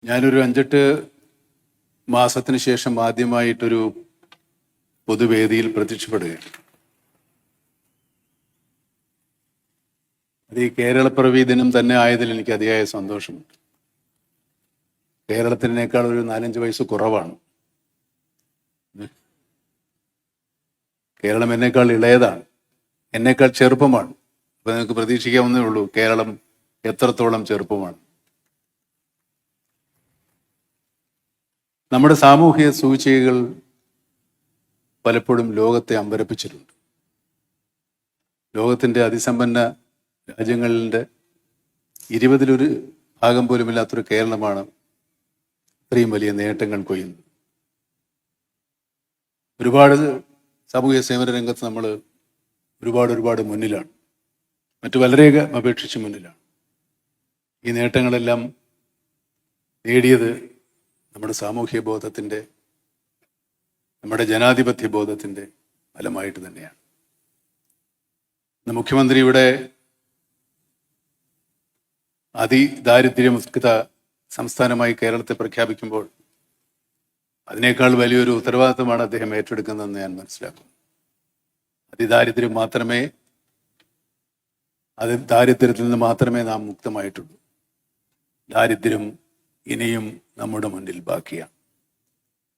ഞാനൊരു 5-8 മാസത്തിന് ശേഷം ആദ്യമായിട്ടൊരു പൊതുവേദിയിൽ പ്രത്യക്ഷപ്പെടുകയാണ്. അത് ഈ കേരളപ്പിറവി ദിനം തന്നെ ആയതിൽ എനിക്ക് അതിയായ സന്തോഷമുണ്ട്. കേരളത്തിനേക്കാൾ ഒരു 4-5 വയസ്സ് കുറവാണ്. കേരളം എന്നേക്കാൾ ഇളയതാണ്, എന്നേക്കാൾ ചെറുപ്പമാണ്. അപ്പൊ നിങ്ങൾക്ക് പ്രതീക്ഷിക്കാവുന്നേ ഉള്ളൂ കേരളം എത്രത്തോളം ചെറുപ്പമാണ്. നമ്മുടെ സാമൂഹിക സൂചികകൾ പലപ്പോഴും ലോകത്തെ അമ്പരപ്പിച്ചിട്ടുണ്ട്. ലോകത്തിൻ്റെ അതിസമ്പന്ന രാജ്യങ്ങളുടെ 20-ലൊരു ഭാഗം പോലുമില്ലാത്തൊരു കേരളമാണ് ഇത്രയും വലിയ നേട്ടങ്ങൾ കൊയ്യുന്നത്. ഒരുപാട് സാമൂഹിക സേവന രംഗത്ത് നമ്മൾ ഒരുപാട് മുന്നിലാണ്, മറ്റു വളരെയൊക്കെ അപേക്ഷിച്ച് മുന്നിലാണ്. ഈ നേട്ടങ്ങളെല്ലാം നേടിയത് നമ്മുടെ സാമൂഹ്യ ബോധത്തിൻ്റെ, നമ്മുടെ ജനാധിപത്യ ബോധത്തിൻ്റെ ഫലമായിട്ട് തന്നെയാണ്. ഇന്ന് മുഖ്യമന്ത്രിയുടെ അതിദാരിദ്ര്യമുക്ത സംസ്ഥാനമായി കേരളത്തെ പ്രഖ്യാപിക്കുമ്പോൾ അതിനേക്കാൾ വലിയൊരു ഉത്തരവാദിത്തമാണ് അദ്ദേഹം ഏറ്റെടുക്കുന്നതെന്ന് ഞാൻ മനസ്സിലാക്കുന്നു. ദാരിദ്ര്യത്തിൽ നിന്ന് മാത്രമേ നാം മുക്തമായിട്ടുള്ളൂ. ദാരിദ്ര്യം ഇനിയും നമ്മുടെ മുന്നിൽ ബാക്കിയാണ്.